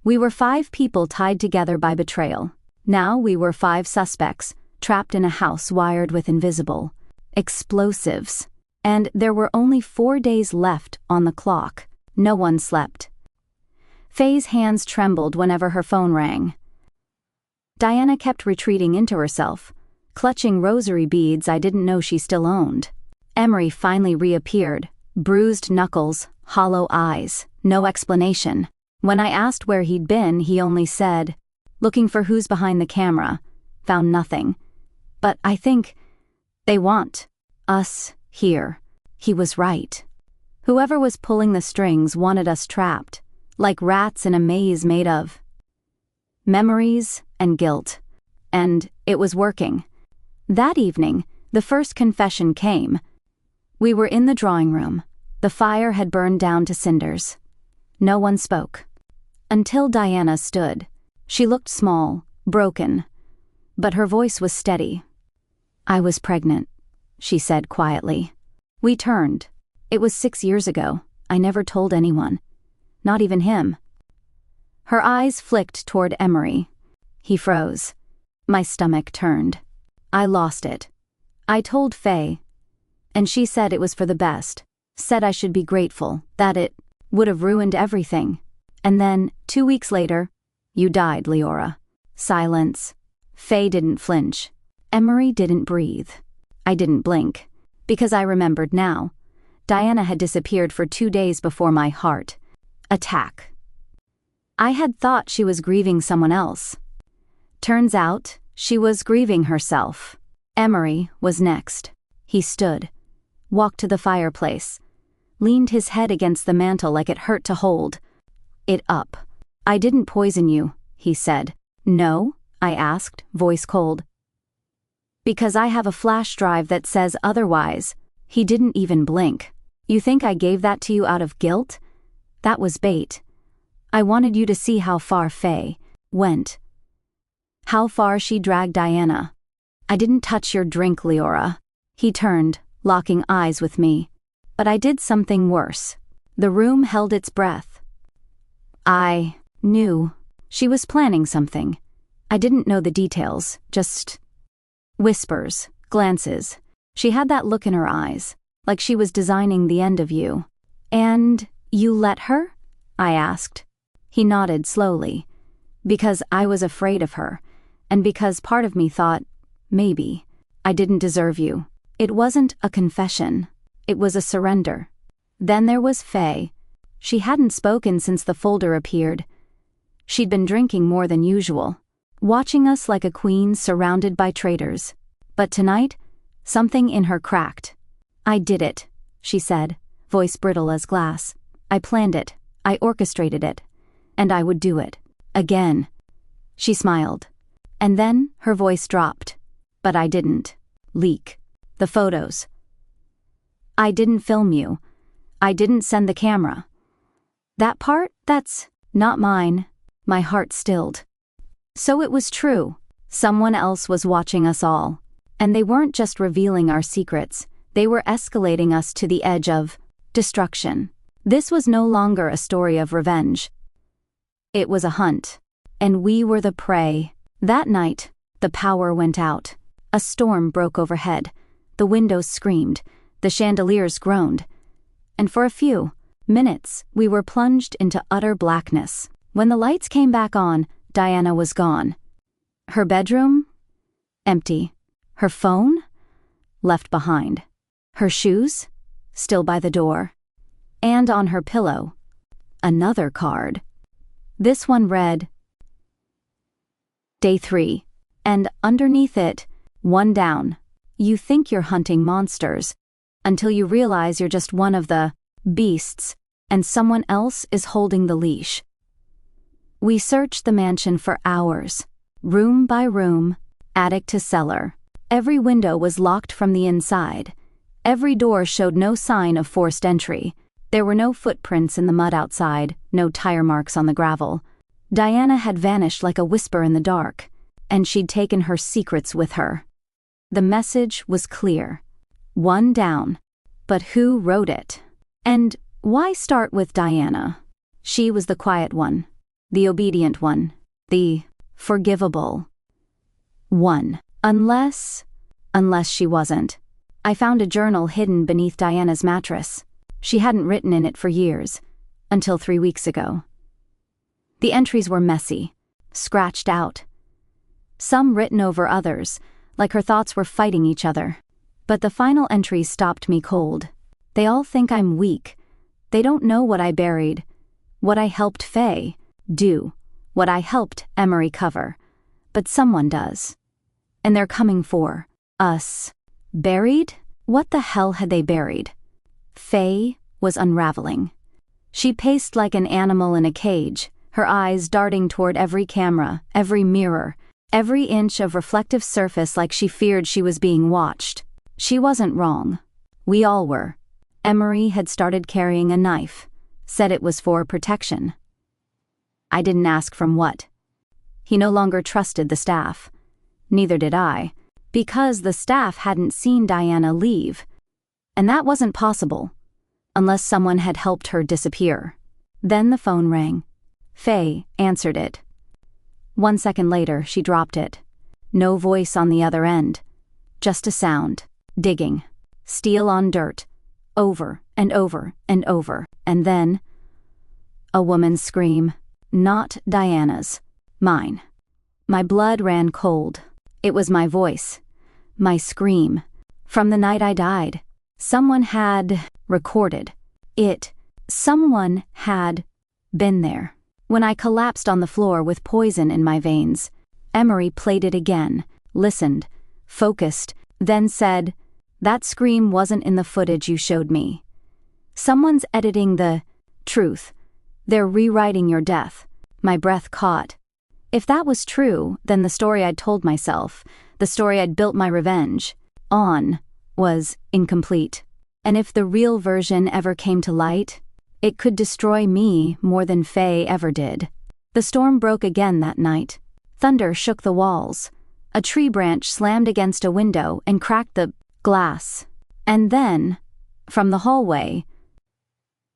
We were 5 people tied together by betrayal. Now we were 5 suspects, trapped in a house wired with invisible explosives. And there were only 4 days left on the clock. No one slept. Faye's hands trembled whenever her phone rang. Diana kept retreating into herself, clutching rosary beads I didn't know she still owned. Emery finally reappeared, bruised knuckles, hollow eyes, no explanation. When I asked where he'd been, he only said, "Looking for who's behind the camera. Found nothing. But I think they want us here." He was right. Whoever was pulling the strings wanted us trapped, like rats in a maze made of memories and guilt. And it was working. That evening, the first confession came. We were in the drawing room. The fire had burned down to cinders. No one spoke. Until Diana stood. She looked small, broken, but her voice was steady. "I was pregnant," she said quietly. We turned. It was 6 years ago. I never told anyone. Not even him. Her eyes flicked toward Emery. He froze. My stomach turned. I lost it. I told Faye, and she said it was for the best. Said I should be grateful, that it would have ruined everything. And then, 2 weeks later, you died, Liora. Silence. Faye didn't flinch. Emery didn't breathe. I didn't blink. Because I remembered now. Diana had disappeared for 2 days before my heart attack. I had thought she was grieving someone else. Turns out, she was grieving herself. Emery was next. He stood, walked to the fireplace, leaned his head against the mantel like it hurt to hold it up. "I didn't poison you," he said. "No?" I asked, voice cold. "Because I have a flash drive that says otherwise." He didn't even blink. "You think I gave that to you out of guilt? That was bait. I wanted you to see how far Faye went. How far she dragged Diana. I didn't touch your drink, Liora." He turned, locking eyes with me. But I did something worse. The room held its breath. I knew she was planning something. I didn't know the details, just whispers, glances. She had that look in her eyes, like she was designing the end of you. "And you let her?" I asked. He nodded slowly. "Because I was afraid of her, and because part of me thought, maybe, I didn't deserve you." It wasn't a confession. It was a surrender. Then there was Faye. She hadn't spoken since the folder appeared. She'd been drinking more than usual, watching us like a queen surrounded by traitors. But tonight, something in her cracked. "I did it," she said, voice brittle as glass. "I planned it. I orchestrated it. And I would do it. Again." She smiled. And then her voice dropped. "But I didn't leak the photos. I didn't film you. I didn't send the camera. That part, that's not mine." My heart stilled. So it was true. Someone else was watching us all. And they weren't just revealing our secrets. They were escalating us to the edge of destruction. This was no longer a story of revenge. It was a hunt. And we were the prey. That night, the power went out. A storm broke overhead. The windows screamed. The chandeliers groaned. And for a few minutes, we were plunged into utter blackness. When the lights came back on, Diana was gone. Her bedroom? Empty. Her phone? Left behind. Her shoes? Still by the door. And on her pillow, another card. This one read, Day 3. And underneath it, one down. You think you're hunting monsters, until you realize you're just one of the beasts, and someone else is holding the leash. We searched the mansion for hours, room by room, attic to cellar. Every window was locked from the inside. Every door showed no sign of forced entry. There were no footprints in the mud outside, no tire marks on the gravel. Diana had vanished like a whisper in the dark, and she'd taken her secrets with her. The message was clear. One down. But who wrote it? And why start with Diana? She was the quiet one, the obedient one, the forgivable one. Unless she wasn't. I found a journal hidden beneath Diana's mattress. She hadn't written in it for years, until 3 weeks ago. The entries were messy, scratched out. Some written over others, like her thoughts were fighting each other. But the final entries stopped me cold. They all think I'm weak. They don't know what I buried, what I helped Faye do, what I helped Emery cover. But someone does. And they're coming for us. Buried? What the hell had they buried? Faye was unraveling. She paced like an animal in a cage, her eyes darting toward every camera, every mirror, every inch of reflective surface like she feared she was being watched. She wasn't wrong. We all were. Emery had started carrying a knife, said it was for protection. I didn't ask from what. He no longer trusted the staff. Neither did I, because the staff hadn't seen Diana leave. And that wasn't possible, unless someone had helped her disappear. Then the phone rang. Faye answered it. 1 second later, she dropped it. No voice on the other end. Just a sound. Digging. Steel on dirt. Over and over and over. And then a woman's scream. Not Diana's. Mine. My blood ran cold. It was my voice. My scream. From the night I died. Someone had recorded it. Someone had been there. When I collapsed on the floor with poison in my veins, Emery played it again, listened, focused, then said, "That scream wasn't in the footage you showed me. Someone's editing the truth. They're rewriting your death." My breath caught. If that was true, then the story I'd told myself, the story I'd built my revenge on, was incomplete. And if the real version ever came to light, it could destroy me more than Faye ever did. The storm broke again that night. Thunder shook the walls. A tree branch slammed against a window and cracked the glass. And then, from the hallway,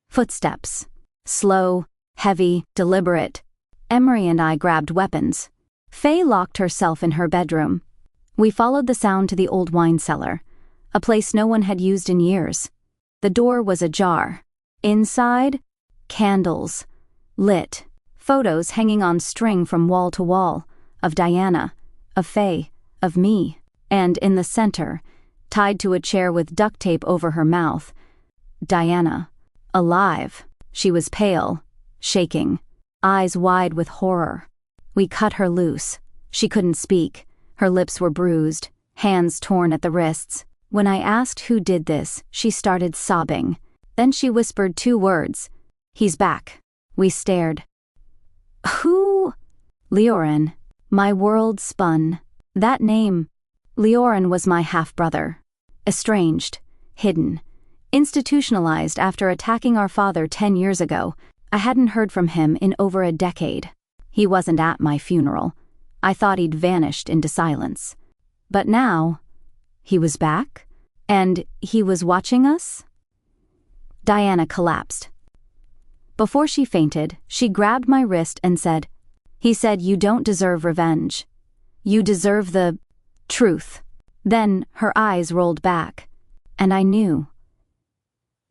footsteps. Slow, heavy, deliberate. Emery and I grabbed weapons. Faye locked herself in her bedroom. We followed the sound to the old wine cellar, a place no one had used in years. The door was ajar. Inside, candles, lit, photos hanging on string from wall to wall, of Diana, of Faye, of me, and in the center, tied to a chair with duct tape over her mouth, Diana, alive. She was pale, shaking, eyes wide with horror. We cut her loose. She couldn't speak. Her lips were bruised, hands torn at the wrists. When I asked who did this, she started sobbing. Then she whispered 2 words. "He's back." We stared. Who? Leoran. My world spun. That name. Leoran was my half-brother. Estranged. Hidden. Institutionalized after attacking our father 10 years ago. I hadn't heard from him in over a decade. He wasn't at my funeral. I thought he'd vanished into silence. But now, he was back? And he was watching us? Diana collapsed. Before she fainted, she grabbed my wrist and said, "He said you don't deserve revenge. You deserve the truth." Then her eyes rolled back, and I knew.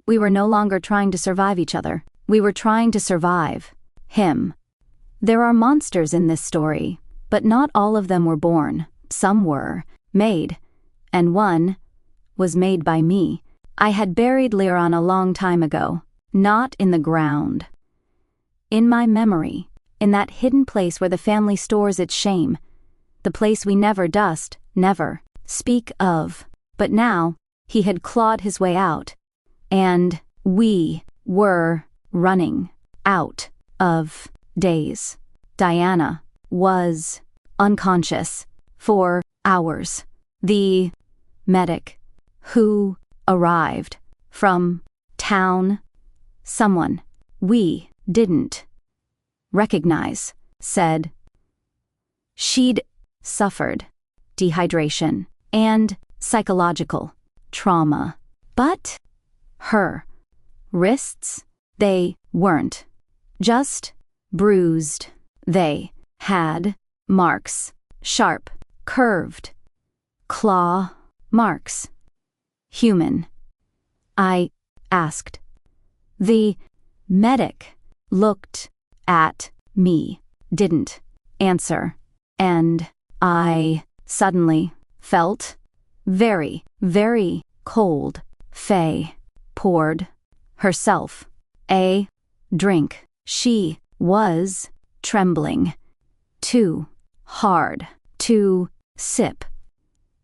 We were no longer trying to survive each other. We were trying to survive him. There are monsters in this story, but not all of them were born. Some were made, and one was made by me. I had buried Liora a long time ago, not in the ground. In my memory, in that hidden place where the family stores its shame, the place we never never speak of. But now, he had clawed his way out, and we were running out of days. Diana was unconscious for hours. The medic who arrived from town, someone we didn't recognize, said she'd suffered dehydration and psychological trauma. But her wrists, they weren't just bruised. They had marks, sharp, curved claw marks. Human? I asked. The medic looked at me, didn't answer, and I suddenly felt very, very cold. Faye poured herself a drink. She was trembling too hard to sip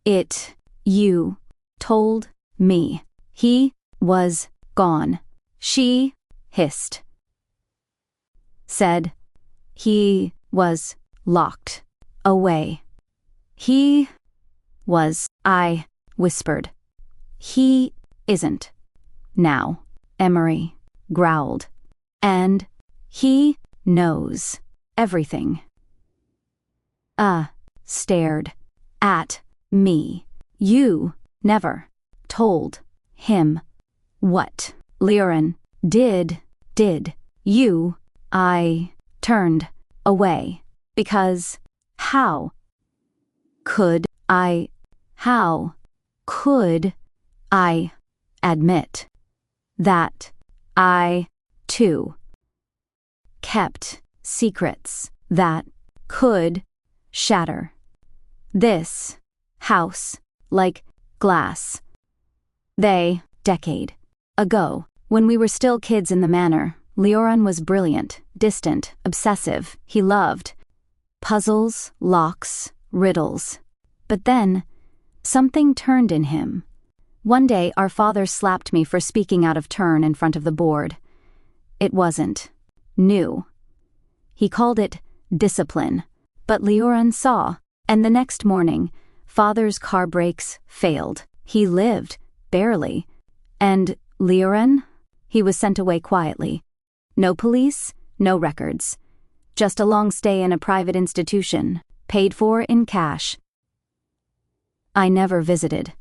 it. You told me he was gone, she hissed. Said he was locked away. He was, I whispered. He isn't. Now, Emery growled. And he knows everything. Stared at me. You never told him what Liora did you? I turned away because how could I admit that I, too, kept secrets that could shatter this house like glass? Decade ago, when we were still kids in the manor, Liora was brilliant, distant, obsessive. He loved puzzles, locks, riddles. But then, something turned in him. One day, our father slapped me for speaking out of turn in front of the board. It wasn't new. He called it discipline. But Liora saw, and the next morning, father's car brakes failed. He lived, barely. And Liora? He was sent away quietly. No police, no records. Just a long stay in a private institution, paid for in cash. I never visited.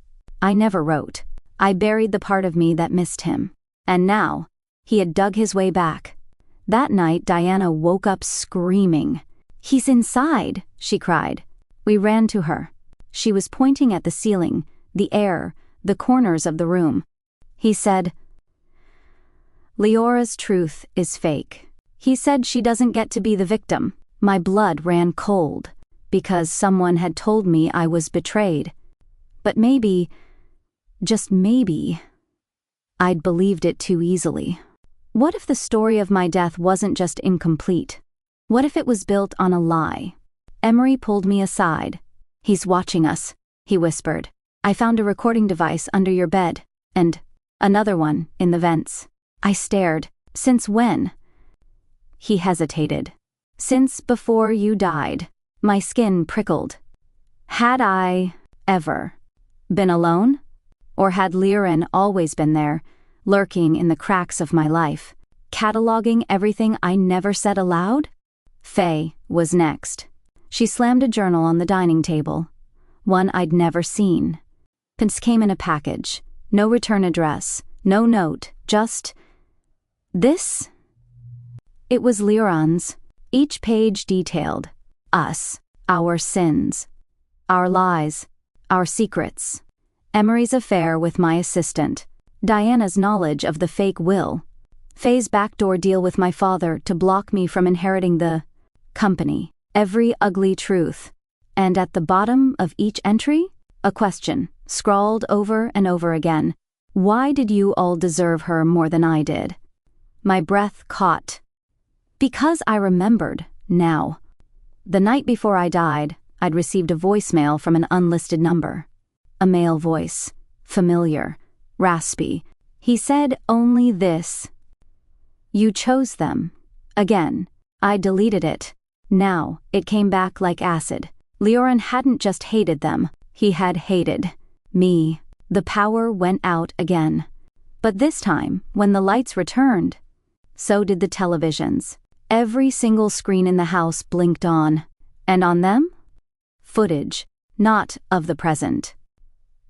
I never wrote. I buried the part of me that missed him. And now, he had dug his way back. That night, Diana woke up screaming. "He's inside," she cried. We ran to her. She was pointing at the ceiling, the air, the corners of the room. He said, "Liora's truth is fake." He said she doesn't get to be the victim. My blood ran cold, because someone had told me I was betrayed. But maybe, just maybe, I'd believed it too easily. What if the story of my death wasn't just incomplete? What if it was built on a lie? Emery pulled me aside. "He's watching us," he whispered. "I found a recording device under your bed, and another one in the vents." I stared. "Since when?" He hesitated. "Since before you died." My skin prickled. Had I ever been alone? Or had Liora always been there, lurking in the cracks of my life, cataloging everything I never said aloud? Faye was next. She slammed a journal on the dining table, one I'd never seen. Pins came in a package, no return address, no note, just this. It was Liora's. Each page detailed us, our sins, our lies, our secrets. Emery's affair with my assistant, Diana's knowledge of the fake will, Faye's backdoor deal with my father to block me from inheriting the company, every ugly truth. And at the bottom of each entry, a question, scrawled over and over again. Why did you all deserve her more than I did? My breath caught. Because I remembered now. The night before I died, I'd received a voicemail from an unlisted number. A male voice. Familiar. Raspy. He said only this: "You chose them." Again. I deleted it. Now, it came back like acid. Liora hadn't just hated them, he had hated me. The power went out again. But this time, when the lights returned, so did the televisions. Every single screen in the house blinked on. And on them? Footage. Not of the present.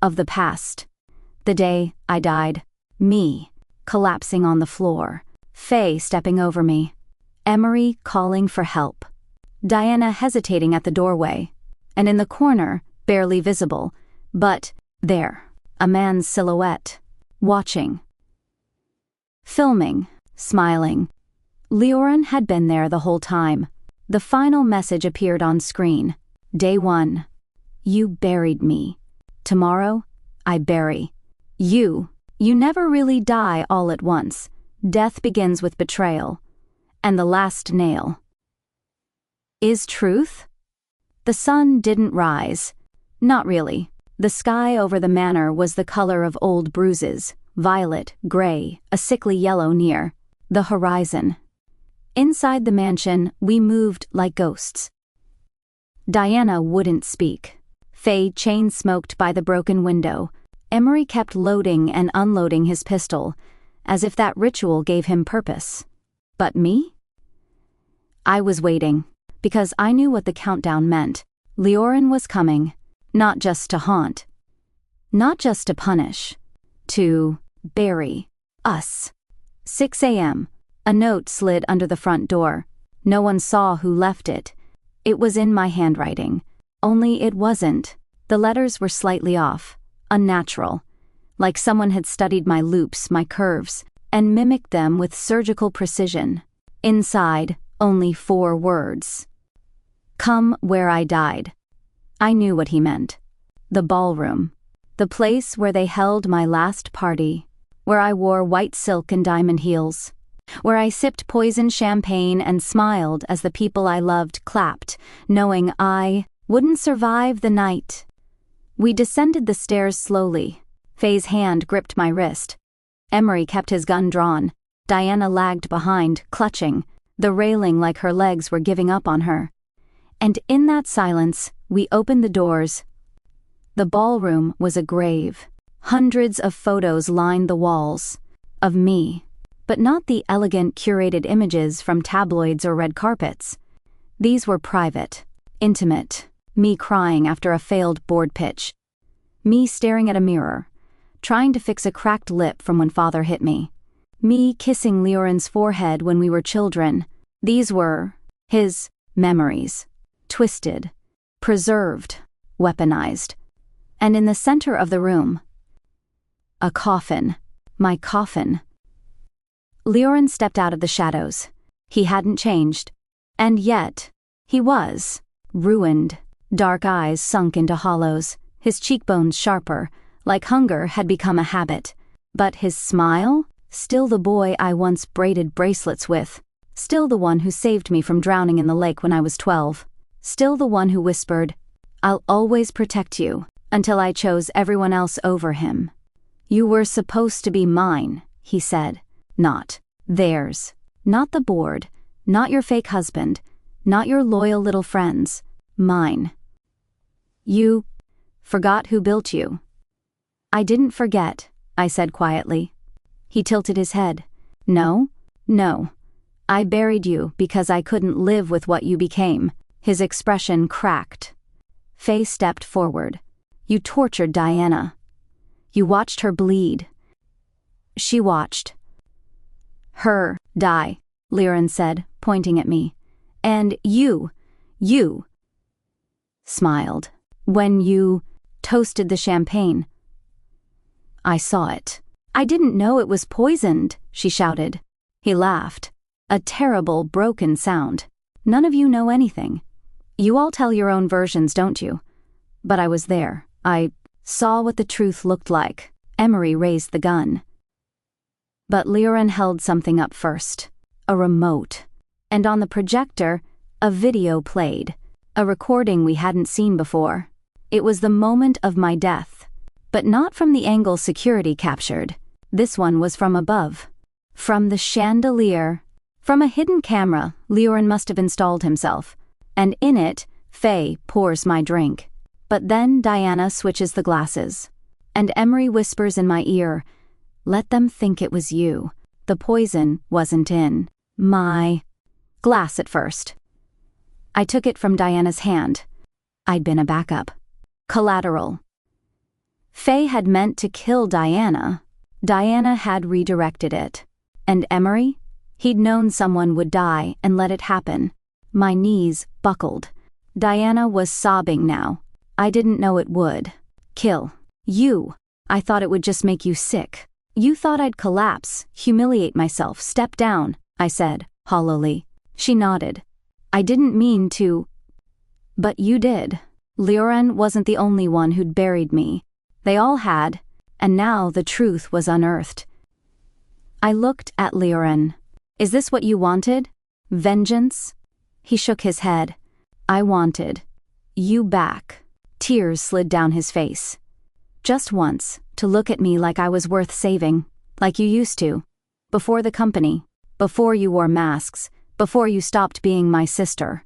Of the past. The day I died. Me, collapsing on the floor. Faye stepping over me. Emery calling for help. Diana hesitating at the doorway. And in the corner, barely visible, but there, a man's silhouette. Watching. Filming. Smiling. Liora had been there the whole time. The final message appeared on screen. Day 1. You buried me. Tomorrow, I bury you. You never really die all at once. Death begins with betrayal. And the last nail. Is truth? The sun didn't rise. Not really. The sky over the manor was the color of old bruises. Violet, gray, a sickly yellow near the horizon. Inside the mansion, we moved like ghosts. Diana wouldn't speak. Faye chain-smoked by the broken window. Emery kept loading and unloading his pistol, as if that ritual gave him purpose. But me? I was waiting, because I knew what the countdown meant. Liora was coming, not just to haunt. Not just to punish. To bury us. 6 a.m. A note slid under the front door. No one saw who left it. It was in my handwriting. Only it wasn't. The letters were slightly off. Unnatural. Like someone had studied my loops, my curves, and mimicked them with surgical precision. Inside, only 4 words. Come where I died. I knew what he meant. The ballroom. The place where they held my last party. Where I wore white silk and diamond heels. Where I sipped poison champagne and smiled as the people I loved clapped, knowing I wouldn't survive the night. We descended the stairs slowly. Faye's hand gripped my wrist. Emery kept his gun drawn. Diana lagged behind, clutching, the railing like her legs were giving up on her. And in that silence, we opened the doors. The ballroom was a grave. Hundreds of photos lined the walls. Of me. But not the elegant, curated images from tabloids or red carpets. These were private, intimate. Me crying after a failed board pitch. Me staring at a mirror, trying to fix a cracked lip from when father hit me. Me kissing Liora's forehead when we were children. These were his memories. Twisted, preserved, weaponized. And in the center of the room, a coffin. My coffin. Liora stepped out of the shadows. He hadn't changed. And yet, he was. Ruined. Dark eyes sunk into hollows. His cheekbones sharper, like hunger had become a habit. But his smile? Still the boy I once braided bracelets with. Still the one who saved me from drowning in the lake when I was 12. Still the one who whispered, "I'll always protect you," until I chose everyone else over him. "You were supposed to be mine," he said. Not theirs. Not the board. Not your fake husband. Not your loyal little friends. Mine. You forgot who built you. I didn't forget, I said quietly. He tilted his head. No. I buried you because I couldn't live with what you became. His expression cracked. Faye stepped forward. You tortured Diana. You watched her bleed. She watched her die, Liora said, pointing at me. And you smiled. When you toasted the champagne. I saw it. I didn't know it was poisoned, she shouted. He laughed. A terrible, broken sound. None of you know anything. You all tell your own versions, don't you? But I was there. I saw what the truth looked like. Emery raised the gun. But Liora held something up first. A remote. And on the projector, a video played. A recording we hadn't seen before. It was the moment of my death. But not from the angle security captured. This one was from above. From the chandelier. From a hidden camera, Liora must have installed himself. And in it, Faye pours my drink. But then Diana switches the glasses. And Emery whispers in my ear, "Let them think it was you. The poison wasn't in my glass at first." I took it from Diana's hand. I'd been a backup. Collateral. Faye had meant to kill Diana. Diana had redirected it. And Emery? He'd known someone would die and let it happen. My knees buckled. Diana was sobbing now. I didn't know it would. Kill. You. I thought it would just make you sick. You thought I'd collapse, humiliate myself, step down, I said, hollowly. She nodded. I didn't mean to. But you did. Liora wasn't the only one who'd buried me. They all had, and now the truth was unearthed. I looked at Liora. Is this what you wanted? Vengeance? He shook his head. I wanted you back. Tears slid down his face. Just once, to look at me like I was worth saving, like you used to. Before the company, before you wore masks, before you stopped being my sister.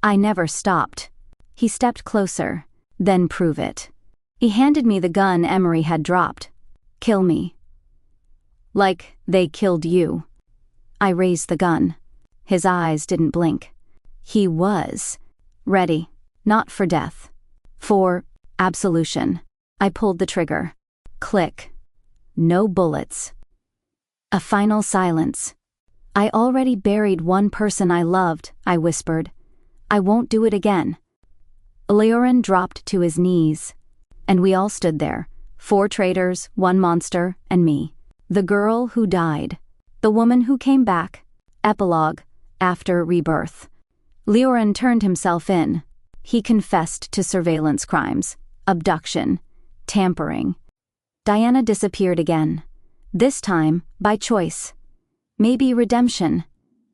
I never stopped. He stepped closer. Then prove it. He handed me the gun Emery had dropped. Kill me. Like they killed you. I raised the gun. His eyes didn't blink. He was ready, not for death. For absolution. I pulled the trigger. Click. No bullets. A final silence. I already buried one person I loved, I whispered. I won't do it again. Liora dropped to his knees. And we all stood there. 4 traitors, 1 monster, and me. The girl who died. The woman who came back. Epilogue. After Rebirth. Liora turned himself in. He confessed to surveillance crimes. Abduction. Tampering. Diana disappeared again. This time, by choice. Maybe redemption.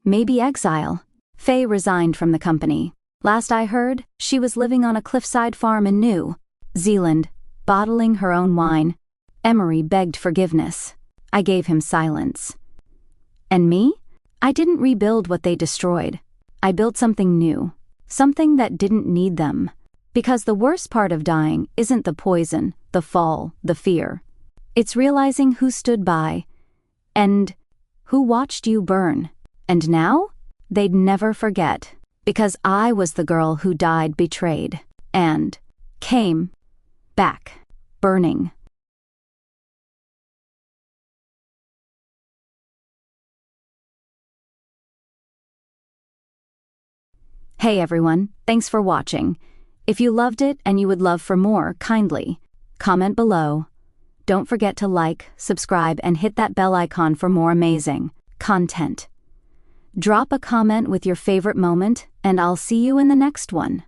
Maybe exile. Faye resigned from the company. Last I heard, she was living on a cliffside farm in New Zealand, bottling her own wine. Emery begged forgiveness. I gave him silence. And me? I didn't rebuild what they destroyed. I built something new. Something that didn't need them. Because the worst part of dying isn't the poison, the fall, the fear. It's realizing who stood by and who watched you burn. And now? They'd never forget. Because I was the girl who died betrayed and came back, burning. Hey everyone, thanks for watching. If you loved it and you would love for more, kindly comment below. Don't forget to like, subscribe, and hit that bell icon for more amazing content. Drop a comment with your favorite moment, and I'll see you in the next one.